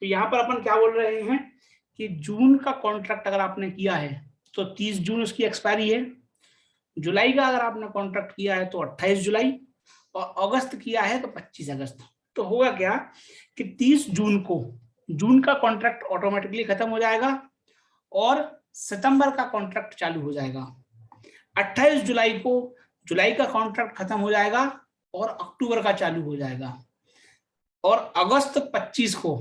तो यहाँ पर अपन क्या बोल रहे हैं कि जून का कॉन्ट्रैक्ट अगर आपने किया है तो 30 जून उसकी एक्सपायरी है। जुलाई का अगर आपने कॉन्ट्रैक्ट किया है तो 28 जुलाई, और अगस्त किया है तो 25 अगस्त। तो होगा क्या कि 30 जून को जून का कॉन्ट्रैक्ट ऑटोमेटिकली खत्म हो जाएगा और सितंबर का कॉन्ट्रैक्ट चालू हो जाएगा। 28 जुलाई को जुलाई का कॉन्ट्रैक्ट खत्म हो जाएगा और अक्टूबर का चालू हो जाएगा, और अगस्त 25 को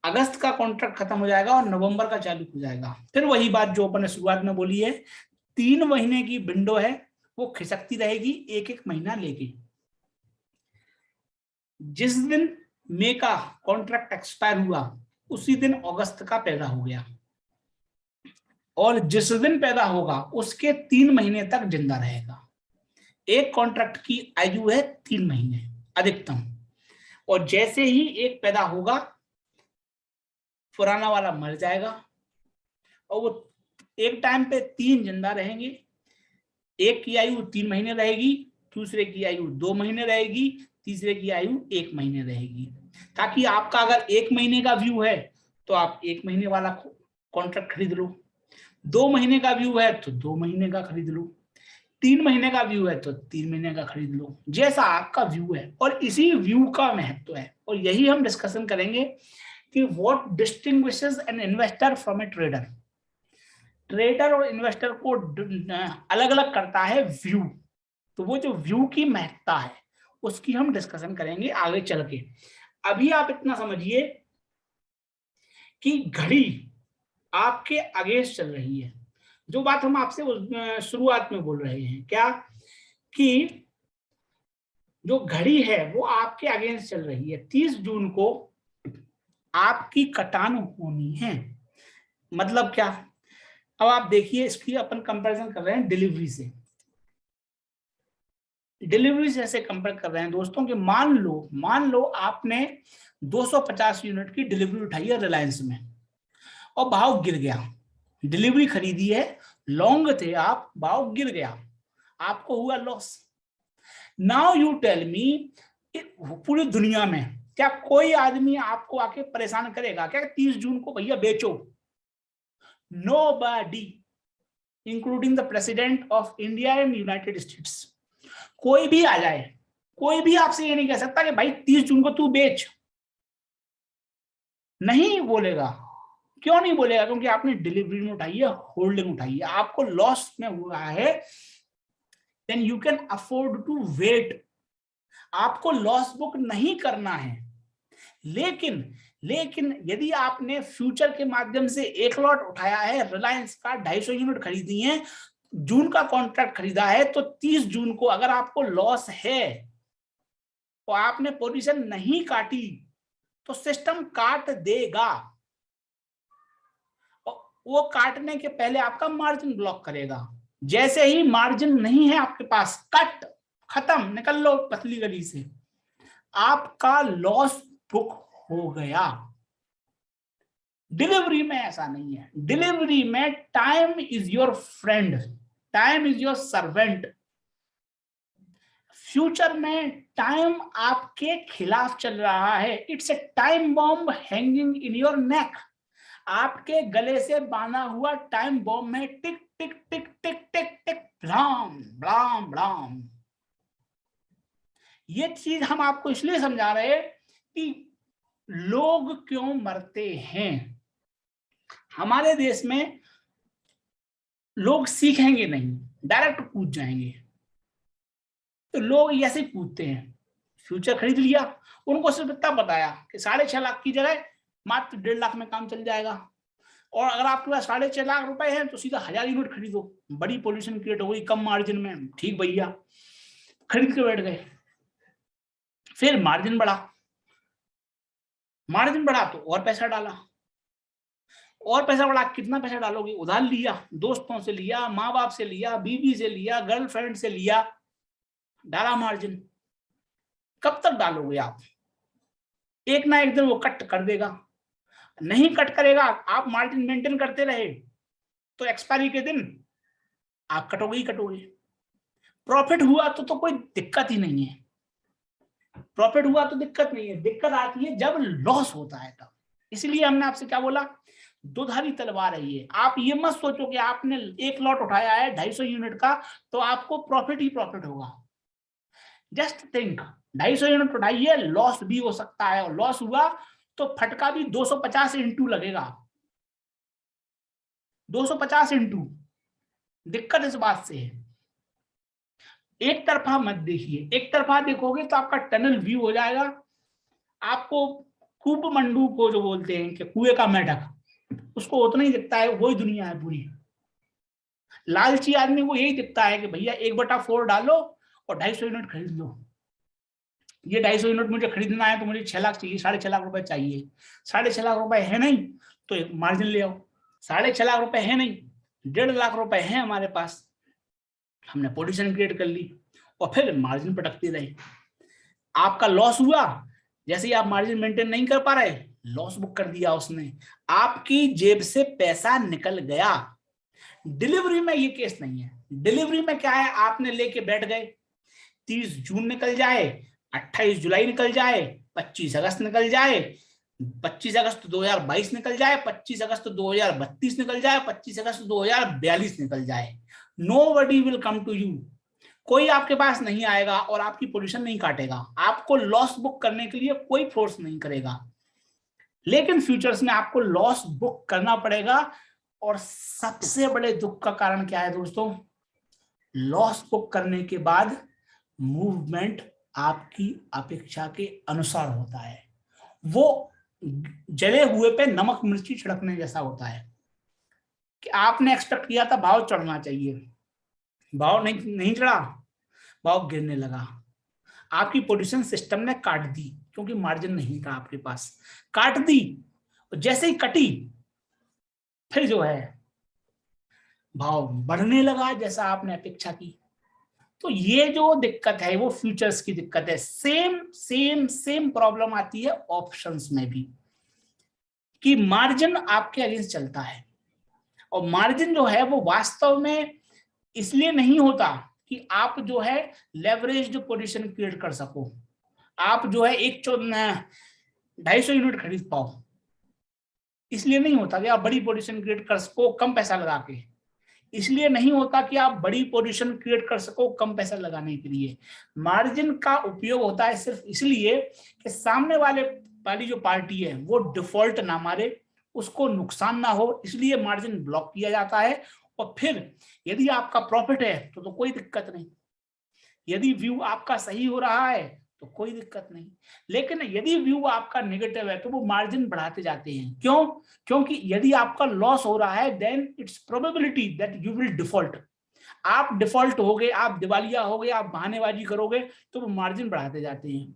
अगस्त का कॉन्ट्रैक्ट खत्म हो जाएगा और नवंबर का चालू हो जाएगा। फिर वही बात जो अपन ने शुरुआत में बोली है, 3 महीने की विंडो है, वो खिसकती रहेगी एक एक महीना लेके। जिस दिन मई का कॉन्ट्रैक्ट एक्सपायर हुआ उसी दिन अगस्त का पैदा हो गया, और जिस दिन पैदा होगा उसके 3 महीने तक जिंदा रहेगा। एक कॉन्ट्रैक्ट की आयु है 3 महीने अधिकतम, और जैसे ही एक पैदा होगा पुराना वाला मर जाएगा, और वो एक टाइम पे 3 जिंदा रहेंगे। एक की आयु 3 महीने रहेगी, दूसरे की आयु 2 महीने रहेगी, तीसरे की आयु 1 महीने रहेगी। ताकि आपका अगर 1 महीने का व्यू है तो आप 1 महीने वाला कॉन्ट्रैक्ट खरीद लो, 2 महीने का व्यू है तो 2 महीने का खरीद लो, 3 महीने का व्यू है तो 3 महीने का खरीद लो, जैसा आपका व्यू है। और इसी व्यू का महत्व है, और यही हम डिस्कशन करेंगे कि what distinguishes an investor from A trader. Trader और इन्वेस्टर को अलग अलग करता है व्यू। तो वो जो व्यू की महत्ता है उसकी हम डिस्कशन करेंगे आगे चल के। अभी आप इतना समझिए कि घड़ी आपके अगेंस्ट चल रही है। जो बात हम आपसे शुरुआत में बोल रहे हैं, क्या कि जो घड़ी है वो आपके अगेंस्ट चल रही है। 30 जून को आपकी कटान होनी है। मतलब क्या? अब आप देखिए, इसकी अपन कंपैरिजन कर रहे हैं डिलीवरी से। डिलीवरी से ऐसे कंपेयर कर रहे हैं दोस्तों कि मान लो आपने 250 यूनिट की डिलीवरी उठाई है रिलायंस में और भाव गिर गया। डिलीवरी खरीदी है, लॉन्ग थे आप, भाव गिर गया, आपको हुआ loss. Now you tell me, पूरी दुनिया में क्या कोई आदमी आपको आके परेशान करेगा क्या 30 जून को भैया बेचो? Nobody, including the president of India and United states. कोई भी आ जाए, कोई भी आपसे ये नहीं कह सकता कि भाई 30 जून को तू बेच। नहीं बोलेगा। क्यों नहीं बोलेगा? क्योंकि आपने डिलीवरी में उठाई है, होल्डिंग उठाई है, आपको लॉस में हुआ है। Then you can afford to wait. आपको लॉस बुक नहीं करना है। लेकिन यदि आपने फ्यूचर के माध्यम से एक लॉट उठाया है, रिलायंस का 250 यूनिट खरीदी है, जून का कॉन्ट्रैक्ट खरीदा है, तो 30 जून को अगर आपको लॉस है तो आपने पोजीशन नहीं काटी तो सिस्टम काट देगा। वो काटने के पहले आपका मार्जिन ब्लॉक करेगा। जैसे ही मार्जिन नहीं है आपके पास, कट, खत्म, निकल लो पतली गली से, आपका लॉस बुक हो गया। डिलीवरी में ऐसा नहीं है। डिलीवरी में time is your friend, time is your servant. Future में टाइम आपके खिलाफ चल रहा है। It's a time bomb hanging in your neck. आपके गले से बांधा हुआ टाइम बॉम्ब में टिक टिक टिक टिक टिक टिक ब्लाम ब्लाम ब्लाम। ये चीज हम आपको इसलिए समझा रहे हैं कि लोग क्यों मरते हैं। हमारे देश में लोग सीखेंगे नहीं, डायरेक्ट कूद जाएंगे। तो लोग ऐसे कूदते हैं। फ्यूचर खरीद लिया, उनको सिर्फ इतना बताया कि 6.5 लाख की जगह मात्र 1.5 लाख में काम चल जाएगा, और अगर आपके पास 6.5 लाख रुपए हैं तो सीधा 1000 यूनिट खरीदो, बड़ी पॉल्यूशन क्रिएट हो गई कम मार्जिन में। ठीक भैया, खरीद के बैठ गए। फिर मार्जिन बढ़ा तो और पैसा डाला, और पैसा बढ़ा, कितना पैसा डालोगे? उधार लिया, दोस्तों से लिया, माँ बाप से लिया, बीवी से लिया, गर्लफ्रेंड से लिया, डाला मार्जिन। कब तक डालोगे आप? एक ना एक दिन वो कट कर देगा। नहीं कट करेगा, आप मार्जिन मेंटेन करते रहे तो एक्सपायरी के दिन आप कटोगे ही कटोगे। प्रॉफिट हुआ तो कोई दिक्कत ही नहीं है। प्रॉफिट हुआ तो दिक्कत नहीं है, दिक्कत आती है जब लॉस होता है तब। इसलिए हमने आपसे क्या बोला, दोधारी तलवार है ये। आप ये मत सोचो कि आपने एक लॉट उठाया है 250 यूनिट का तो आपको प्रॉफिट ही प्रॉफिट होगा। जस्ट थिंक, 250 यूनिट उठाइए, लॉस भी हो सकता है, और लॉस हुआ तो फटका भी 250 इंटू लगेगा, 250 इंटू। दिक्कत इस बात से है, एक तरफा मत देखिए। एक तरफा देखोगे तो आपका टनल व्यू हो जाएगा, आपको कूप मंडू को जो बोलते हैं कि कुएं का मेढक, उसको उतना ही दिखता है, वही दुनिया है पूरी। लालची आदमी को यही दिखता है कि भैया 1/4 डालो और 250 यूनिट खरीद लो। ये 250 यूनिट मुझे खरीदना है तो मुझे 6 लाख चाहिए, 6.5 लाख रुपए चाहिए। 6.5 लाख रुपए है नहीं तो एक मार्जिन ले आओ। 6.5 लाख रुपए है नहीं, 1.5 लाख रुपए है हमारे पास, हमने पोजीशन क्रिएट कर ली और फिर मार्जिन पटकते रहे। आपका लॉस हुआ, जैसे ही आप मार्जिन मेंटेन नहीं कर पा रहे, लॉस बुक कर दिया उसने, आपकी जेब से पैसा निकल गया। डिलीवरी में ये केस नहीं है। डिलीवरी में क्या है, आपने लेके बैठ गए, 30 जून निकल जाए, 28 जुलाई निकल जाए, 25 अगस्त निकल जाए, 25 अगस्त 2022 निकल जाए, 25 अगस्त 2032 निकल जाए, 25 अगस्त 2042 निकल जाए, nobody will come to you. कोई आपके पास नहीं आएगा और आपकी पोजीशन नहीं काटेगा, आपको लॉस बुक करने के लिए कोई फोर्स नहीं करेगा। लेकिन फ्यूचर्स में आपको लॉस बुक करना पड़ेगा। और सबसे बड़े दुख का कारण क्या है दोस्तों, लॉस बुक करने के बाद मूवमेंट आपकी अपेक्षा के अनुसार होता है। वो जले हुए पे नमक मिर्ची छिड़कने जैसा होता है कि आपने एक्सपेक्ट किया था भाव चढ़ना चाहिए, भाव नहीं चढ़ा, भाव गिरने लगा, आपकी पोजीशन सिस्टम ने काट दी क्योंकि मार्जिन नहीं था आपके पास, काट दी। जैसे ही कटी फिर जो है भाव बढ़ने लगा जैसा आपने अपेक्षा की। तो ये जो दिक्कत है वो फ्यूचर्स की दिक्कत है। सेम सेम सेम प्रॉब्लम आती है ऑप्शंस में भी कि मार्जिन आपके अगेंस्ट चलता है, और मार्जिन जो है वो वास्तव में इसलिए नहीं होता कि आप जो है लेवरेज पोजीशन क्रिएट कर सको, आप जो है 250 यूनिट खरीद पाओ, इसलिए नहीं होता कि आप बड़ी पोजीशन क्रिएट कर सको कम पैसा लगा के, इसलिए नहीं होता कि आप बड़ी पोजीशन क्रिएट कर सको कम पैसा लगाने के लिए। मार्जिन का उपयोग होता है सिर्फ इसलिए कि सामने वाली जो पार्टी है वो डिफॉल्ट ना मारे, उसको नुकसान ना हो, इसलिए मार्जिन ब्लॉक किया जाता है। और फिर यदि आपका प्रॉफिट है तो कोई दिक्कत नहीं, यदि व्यू आपका सही हो रहा है तो कोई दिक्कत नहीं, लेकिन यदि व्यू आपका नेगेटिव है तो वो मार्जिन बढ़ाते जाते हैं। क्यों? क्योंकि यदि आपका लॉस हो रहा है then it's probability that you will default. आप डिफॉल्ट होगे, आप दिवालिया होगे, आप बहानेबाजी करोगे तो वो मार्जिन बढ़ाते जाते हैं,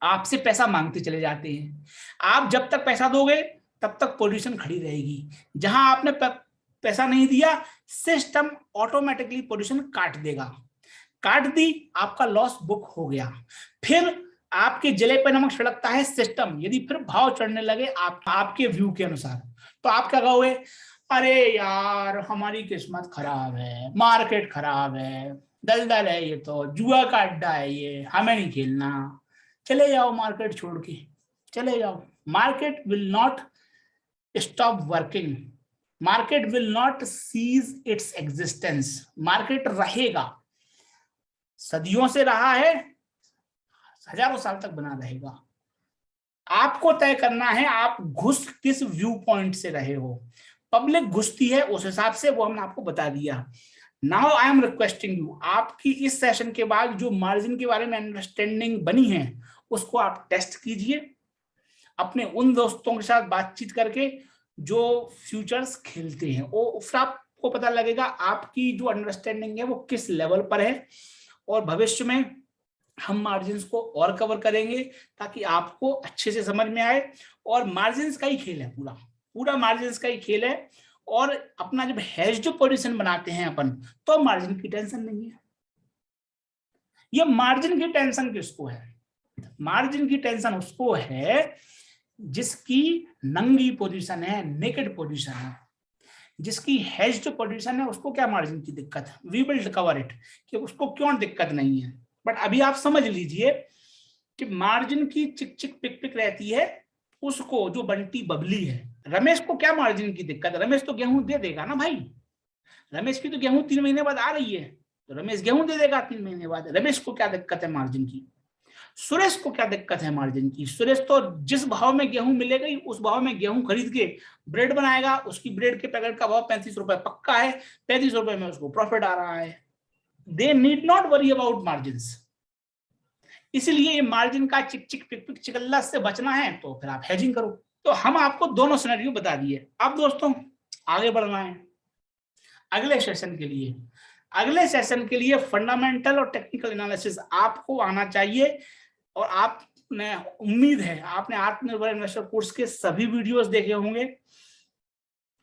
आपसे पैसा मांगते चले जाते हैं। आप जब तक पैसा दोगे तब तक पोजीशन खड़ी रहेगी, जहां आपने पैसा नहीं दिया सिस्टम ऑटोमेटिकली पोजीशन काट देगा, काट दी, आपका लॉस बुक हो गया। फिर आपके जले पे नमक छिड़कता है सिस्टम, यदि फिर भाव चढ़ने लगे आपके व्यू के अनुसार, तो आप क्या कहोगे, अरे यार हमारी किस्मत खराब है, मार्केट खराब है, दलदल है, ये तो जुआ का अड्डा है, ये हमें नहीं खेलना, चले जाओ मार्केट छोड़ के, चले जाओ। Market will not stop working, market will not cease its existence, market रहेगा, सदियों से रहा है, हजारों साल तक बना रहेगा। आपको तय करना है आप घुस किस व्यू पॉइंट से रहे हो। पब्लिक घुसती है उस हिसाब से, वो हमने आपको बता दिया। Now I am requesting you, आपकी इस सेशन के बाद जो मार्जिन के बारे में अंडरस्टैंडिंग बनी है उसको आप टेस्ट कीजिए अपने उन दोस्तों के साथ बातचीत करके जो फ्यूचर्स खेलते हैं, वो फिर आपको पता लगेगा आपकी जो अंडरस्टैंडिंग है वो किस लेवल पर है। और भविष्य में हम मार्जिन्स को और कवर करेंगे ताकि आपको अच्छे से समझ में आए। और मार्जिन्स का ही खेल है, पूरा पूरा मार्जिन्स का ही खेल है। और अपना जब हेज जो पोजीशन बनाते हैं अपन, तो मार्जिन की टेंशन नहीं है। ये मार्जिन की टेंशन किसको है? मार्जिन की टेंशन उसको है जिसकी नंगी पोजीशन है, नेकेड पोजीशन है। जिसकी हेज जो पोजीशन है उसको क्या मार्जिन की दिक्कत है? वी विल कवर इट कि उसको क्यों दिक्कत नहीं है। बट अभी आप समझ लीजिए कि मार्जिन की चिक चिक पिक पिक रहती है उसको, जो बंटी बबली है, रमेश को क्या मार्जिन की दिक्कत है? रमेश तो गेहूं दे देगा ना भाई, रमेश की तो गेहूं 3 महीने बाद आ रही है, तो रमेश गेहूं दे देगा 3 महीने बाद। रमेश को क्या दिक्कत है मार्जिन की? सुरेश को क्या दिक्कत है मार्जिन की? सुरेश तो जिस भाव में गेहूं मिलेगा उस भाव में गेहूं खरीद के ब्रेड बनाएगा, उसकी ब्रेड के पैकेट का भाव 35 रुपए पक्का है, 35 रुपए में उसको प्रॉफिट आ रहा है। They need not worry about margin. इसलिए ये मार्जिन का चिक चिक पिक पिक चिकल्ला से बचना है तो फिर आप हेजिंग करो। तो हम आपको दोनों सिनेरियो बता दिए। अब दोस्तों आगे बढ़ना है अगले सेशन के लिए। अगले सेशन के लिए फंडामेंटल और टेक्निकल एनालिसिस आपको आना चाहिए, और आपने, उम्मीद है आपने आत्मनिर्भर इन्वेस्टर कोर्स के सभी वीडियोस देखे होंगे,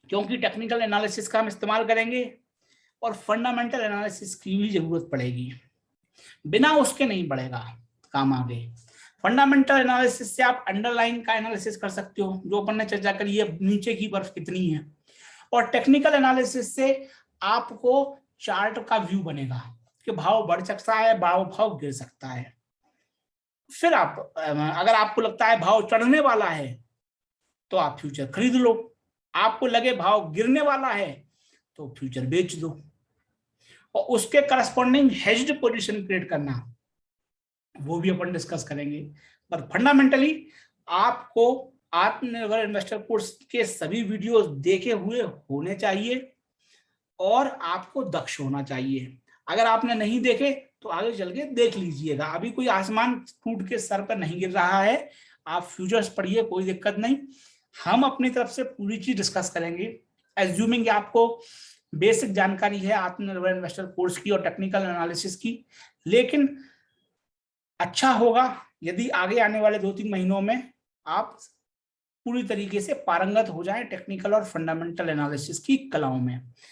क्योंकि टेक्निकल एनालिसिस का हम इस्तेमाल करेंगे और फंडामेंटल एनालिसिस की भी जरूरत पड़ेगी, बिना उसके नहीं बढ़ेगा काम आगे। फंडामेंटल एनालिसिस से आप अंडरलाइन का एनालिसिस कर सकते हो, जो अपन ने चर्चा करी है, नीचे की बर्फ कितनी है, और टेक्निकल एनालिसिस से आपको चार्ट का व्यू बनेगा कि भाव बढ़ सकता है, भाव गिर सकता है। फिर आप, अगर आपको लगता है भाव चढ़ने वाला है तो आप फ्यूचर खरीद लो, आपको लगे भाव गिरने वाला है तो फ्यूचर बेच दो, और उसके करस्पॉन्डिंग हेज्ड पोजीशन क्रिएट करना वो भी अपन डिस्कस करेंगे। पर फंडामेंटली आपको आत्मनिर्भर इन्वेस्टर कोर्स के सभी वीडियोस देखे हुए होने चाहिए और आपको दक्ष होना चाहिए। अगर आपने नहीं देखे तो आगे चल के देख लीजिएगा, अभी कोई आसमान टूट के सर पर नहीं गिर रहा है। आप फ्यूचर्स पढ़िए, कोई दिक्कत नहीं, हम अपनी तरफ से पूरी चीज डिस्कस करेंगे। एज्यूमिंग कि आपको बेसिक जानकारी है आत्मनिर्भर इन्वेस्टर कोर्स की और टेक्निकल एनालिसिस की, लेकिन अच्छा होगा यदि आगे आने वाले 2-3 महीनों में आप पूरी तरीके से पारंगत हो जाएं टेक्निकल और फंडामेंटल एनालिसिस की कलाओं में।